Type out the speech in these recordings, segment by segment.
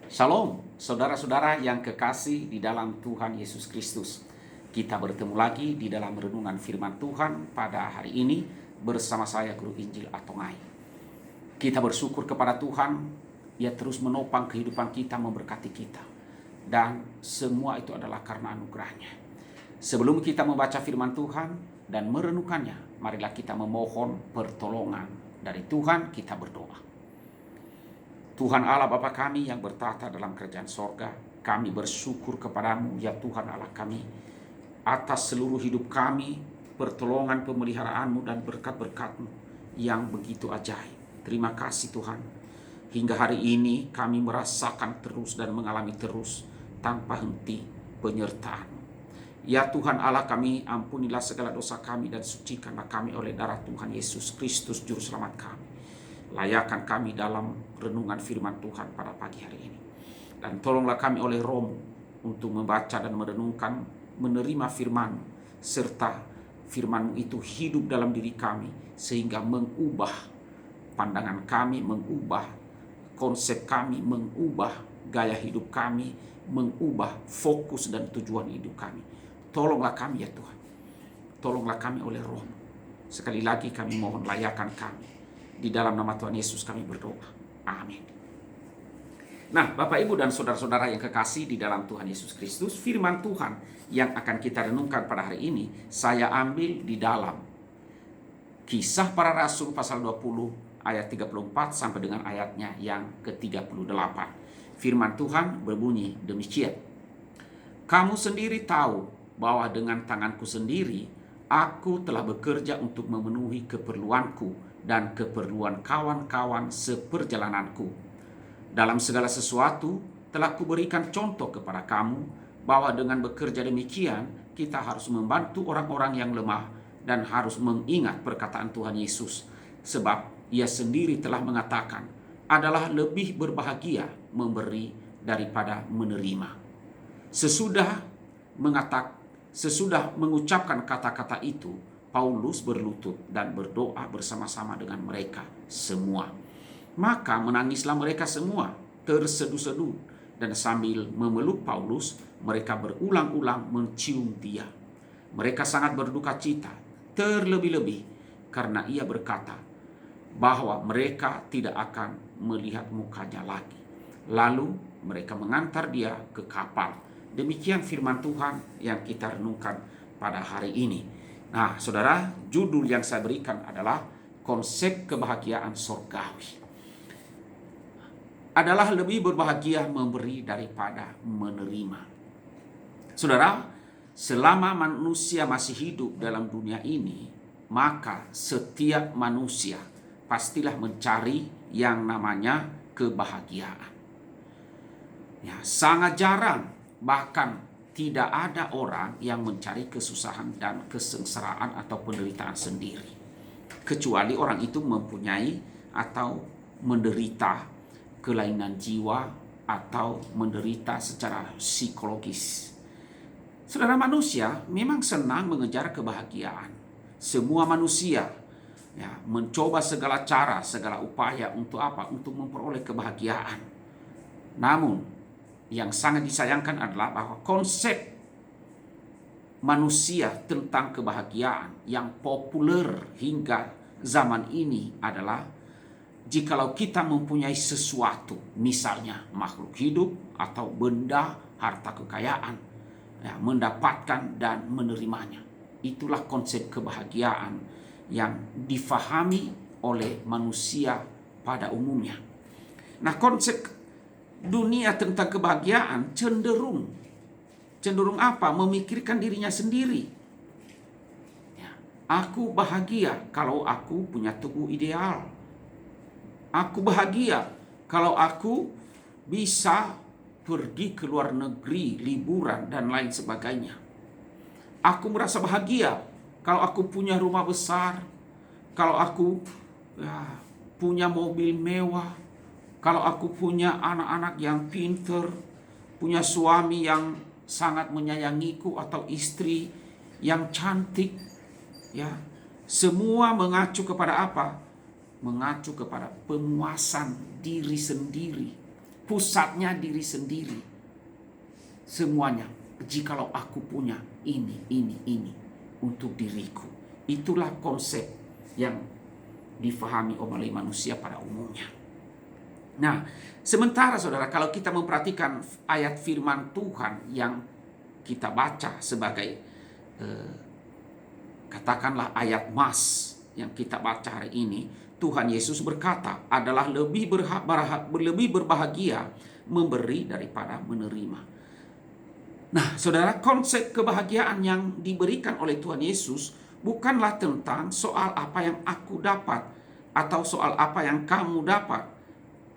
Shalom, saudara-saudara yang kekasih di dalam Tuhan Yesus Kristus. Kita bertemu lagi di dalam renungan firman Tuhan pada hari ini bersama saya Guru Injil Atongai. Kita bersyukur kepada Tuhan, Ia terus menopang kehidupan kita, memberkati kita. Dan semua itu adalah karena anugerahnya. Sebelum kita membaca firman Tuhan dan merenungkannya, marilah kita memohon pertolongan dari Tuhan. Kita berdoa. Tuhan Allah Bapa kami yang bertata dalam kerajaan sorga, kami bersyukur kepadamu ya Tuhan Allah kami, atas seluruh hidup kami, pertolongan pemeliharaanmu dan berkat-berkatmu yang begitu ajaib. Terima kasih Tuhan, hingga hari ini kami merasakan terus dan mengalami terus tanpa henti penyertaan. Ya Tuhan Allah kami, ampunilah segala dosa kami dan sucikanlah kami oleh darah Tuhan Yesus Kristus Juru Selamat kami. Layakkan kami dalam renungan firman Tuhan pada pagi hari ini. Dan tolonglah kami oleh Roh untuk membaca dan merenungkan, menerima firman, serta firman itu hidup dalam diri kami, sehingga mengubah pandangan kami, mengubah konsep kami, mengubah gaya hidup kami, mengubah fokus dan tujuan hidup kami. Tolonglah kami ya Tuhan. Tolonglah kami oleh Roh. Sekali lagi kami mohon, layakkan kami. Di dalam nama Tuhan Yesus kami berdoa. Amin. Nah, Bapak Ibu dan saudara-saudara yang kekasih di dalam Tuhan Yesus Kristus, firman Tuhan yang akan kita renungkan pada hari ini, saya ambil di dalam Kisah Para Rasul pasal 20 ayat 34 sampai dengan ayatnya yang ke-38. Firman Tuhan berbunyi demikian. Kamu sendiri tahu bahwa dengan tanganku sendiri, aku telah bekerja untuk memenuhi keperluanku dan keperluan kawan-kawan seperjalananku. Dalam segala sesuatu telah kuberikan contoh kepada kamu bahwa dengan bekerja demikian kita harus membantu orang-orang yang lemah dan harus mengingat perkataan Tuhan Yesus, sebab Ia sendiri telah mengatakan adalah lebih berbahagia memberi daripada menerima. Sesudah mengucapkan kata-kata itu, Paulus berlutut dan berdoa bersama-sama dengan mereka semua. Maka menangislah mereka semua, terseduh-seduh, dan sambil memeluk Paulus, mereka berulang-ulang mencium dia. Mereka sangat berduka cita, terlebih-lebih karena ia berkata bahwa mereka tidak akan melihat mukanya lagi. Lalu mereka mengantar dia ke kapal. Demikian firman Tuhan yang kita renungkan pada hari ini. Nah, saudara, judul yang saya berikan adalah konsep kebahagiaan sorgawi. Adalah lebih berbahagia memberi daripada menerima. Saudara, selama manusia masih hidup dalam dunia ini, maka setiap manusia pastilah mencari yang namanya kebahagiaan. Ya, sangat jarang, bahkan tidak ada orang yang mencari kesusahan dan kesengsaraan atau penderitaan sendiri, kecuali orang itu mempunyai atau menderita kelainan jiwa atau menderita secara psikologis. Saudara, manusia memang senang mengejar kebahagiaan. Semua manusia mencoba segala cara, segala upaya untuk apa? Untuk memperoleh kebahagiaan. Namun yang sangat disayangkan adalah bahwa konsep manusia tentang kebahagiaan yang populer hingga zaman ini adalah jikalau kita mempunyai sesuatu, misalnya makhluk hidup atau benda, harta kekayaan, mendapatkan dan menerimanya. Itulah konsep kebahagiaan yang difahami oleh manusia pada umumnya. Nah, konsep dunia tentang kebahagiaan cenderung apa? Memikirkan dirinya sendiri. Aku bahagia kalau aku punya tubuh ideal. Aku bahagia kalau aku bisa pergi ke luar negeri, liburan dan lain sebagainya. Aku merasa bahagia kalau aku punya rumah besar, kalau aku punya mobil mewah, kalau aku punya anak-anak yang pinter, punya suami yang sangat menyayangiku atau istri yang cantik, semua mengacu kepada apa? Mengacu kepada pemuasan diri sendiri, pusatnya diri sendiri. Semuanya, jikalau aku punya ini untuk diriku. Itulah konsep yang difahami oleh manusia pada umumnya. Nah, sementara saudara, kalau kita memperhatikan ayat firman Tuhan yang kita baca sebagai katakanlah ayat mas yang kita baca hari ini, Tuhan Yesus berkata adalah lebih berbahagia memberi daripada menerima. Nah, saudara, konsep kebahagiaan yang diberikan oleh Tuhan Yesus bukanlah tentang soal apa yang aku dapat, atau soal apa yang kamu dapat,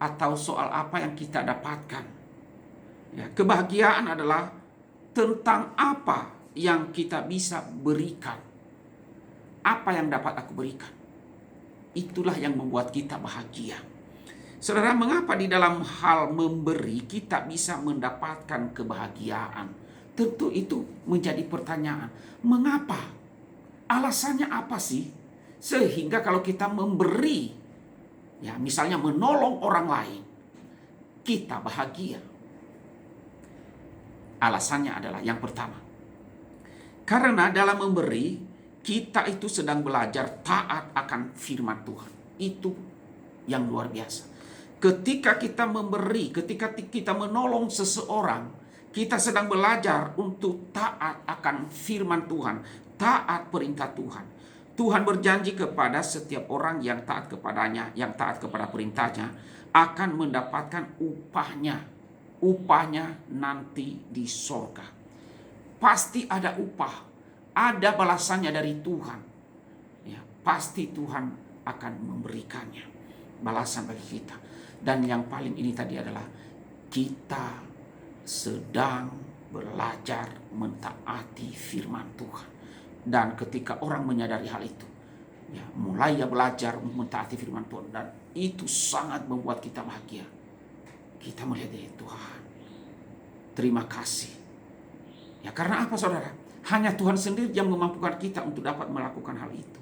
atau soal apa yang kita dapatkan. Ya, kebahagiaan adalah tentang apa yang kita bisa berikan. Apa yang dapat aku berikan. Itulah yang membuat kita bahagia. Saudara, mengapa di dalam hal memberi kita bisa mendapatkan kebahagiaan? Tentu itu menjadi pertanyaan. Mengapa? Alasannya apa sih? Sehingga kalau kita memberi, ya misalnya menolong orang lain, kita bahagia. Alasannya adalah yang pertama, karena dalam memberi, kita itu sedang belajar taat akan firman Tuhan. Itu yang luar biasa. Ketika kita memberi, ketika kita menolong seseorang, kita sedang belajar untuk taat akan firman Tuhan, taat perintah Tuhan. Tuhan berjanji kepada setiap orang yang taat kepadanya, yang taat kepada perintahnya, akan mendapatkan upahnya. Upahnya nanti di sorga. Pasti ada upah, ada balasannya dari Tuhan. Ya, pasti Tuhan akan memberikannya, balasan bagi kita. Dan yang paling ini tadi adalah kita sedang belajar mentaati firman Tuhan. Dan ketika orang menyadari hal itu, ya, mulai belajar mentaati firman Tuhan, dan itu sangat membuat kita bahagia. Kita melihat Tuhan, terima kasih. Ya, karena apa saudara? Hanya Tuhan sendiri yang memampukan kita untuk dapat melakukan hal itu.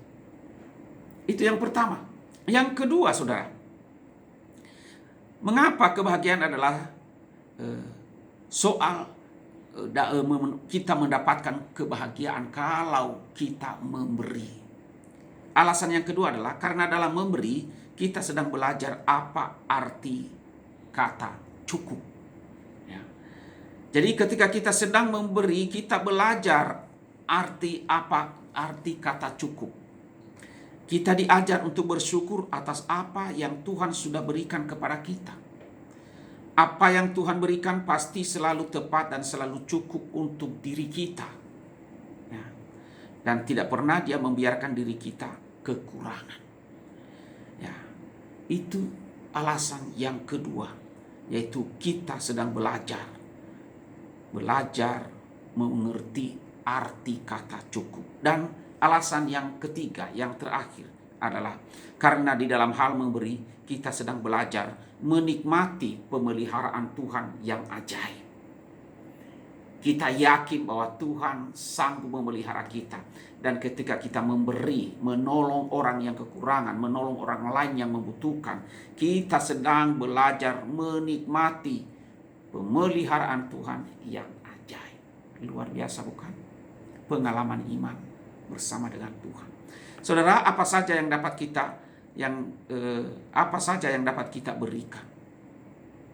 Itu yang pertama. Yang kedua saudara, mengapa kebahagiaan adalah soal kita mendapatkan kebahagiaan kalau kita memberi. Alasan yang kedua adalah karena dalam memberi kita sedang belajar apa arti kata cukup. Ya. Jadi ketika kita sedang memberi, kita belajar arti kata cukup. Kita diajar untuk bersyukur atas apa yang Tuhan sudah berikan kepada kita. Apa yang Tuhan berikan pasti selalu tepat dan selalu cukup untuk diri kita. Ya. Dan tidak pernah Dia membiarkan diri kita kekurangan. Ya. Itu alasan yang kedua, yaitu kita sedang belajar mengerti arti kata cukup. Dan alasan yang ketiga, yang terakhir adalah karena di dalam hal memberi kita sedang belajar menikmati pemeliharaan Tuhan yang ajaib. Kita yakin bahwa Tuhan sanggup memelihara kita. Dan ketika kita memberi, menolong orang yang kekurangan, menolong orang lain yang membutuhkan, kita sedang belajar menikmati pemeliharaan Tuhan yang ajaib. Luar biasa bukan? Pengalaman iman bersama dengan Tuhan. Saudara, apa saja yang dapat kita berikan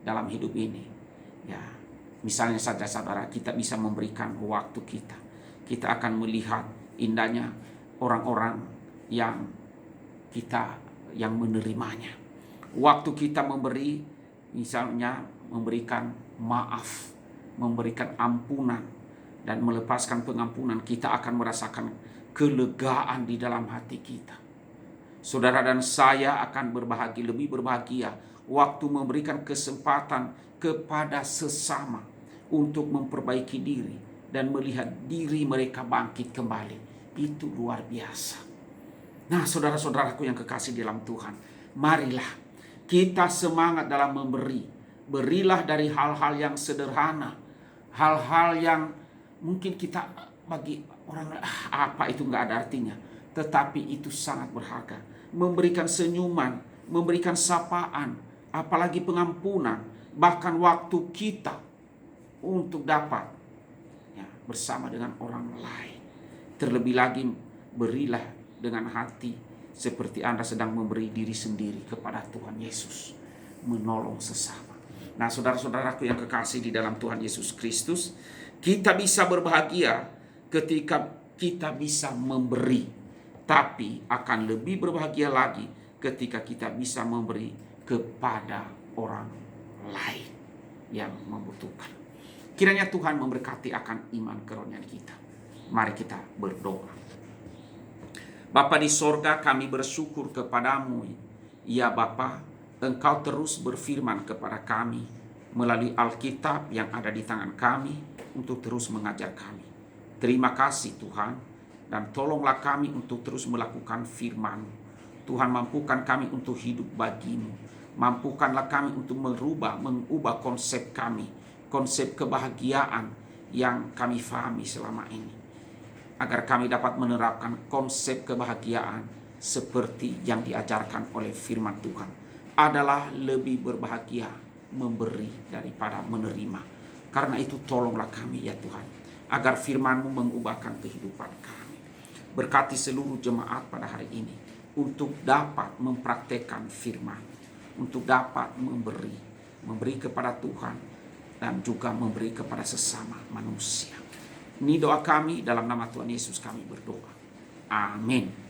dalam hidup ini? Ya, misalnya saja saudara, kita bisa memberikan waktu kita. Kita akan melihat indahnya orang-orang yang menerimanya. Waktu kita memberi, misalnya memberikan maaf, memberikan ampunan, dan melepaskan pengampunan, kita akan merasakan kelegaan di dalam hati kita. Saudara dan saya akan lebih berbahagia waktu memberikan kesempatan kepada sesama untuk memperbaiki diri dan melihat diri mereka bangkit kembali. Itu luar biasa. Nah, saudara-saudaraku yang kekasih dalam Tuhan, marilah kita semangat dalam memberi. Berilah dari hal-hal yang sederhana, hal-hal yang mungkin kita bagi orang apa itu nggak ada artinya, tetapi itu sangat berharga. Memberikan senyuman, memberikan sapaan, apalagi pengampunan, bahkan waktu kita untuk dapat bersama dengan orang lain. Terlebih lagi berilah dengan hati seperti Anda sedang memberi diri sendiri kepada Tuhan Yesus, menolong sesama. Nah, saudara-saudaraku yang kekasih di dalam Tuhan Yesus Kristus, kita bisa berbahagia ketika kita bisa memberi, tapi akan lebih berbahagia lagi ketika kita bisa memberi kepada orang lain yang membutuhkan. Kiranya Tuhan memberkati akan iman kerohanian kita. Mari kita berdoa. Bapa di sorga, kami bersyukur kepadamu. Ya Bapa, Engkau terus berfirman kepada kami melalui Alkitab yang ada di tangan kami untuk terus mengajar kami. Terima kasih Tuhan, dan tolonglah kami untuk terus melakukan firman. Tuhan, mampukan kami untuk hidup bagimu. Mampukanlah kami untuk mengubah konsep kami, konsep kebahagiaan yang kami fahami selama ini, agar kami dapat menerapkan konsep kebahagiaan seperti yang diajarkan oleh firman Tuhan, adalah lebih berbahagia memberi daripada menerima. Karena itu tolonglah kami ya Tuhan, agar firman-Mu mengubahkan kehidupan kami. Berkati seluruh jemaat pada hari ini untuk dapat mempraktekkan firman, untuk dapat memberi kepada Tuhan, dan juga memberi kepada sesama manusia. Ini doa kami, dalam nama Tuhan Yesus kami berdoa. Amin.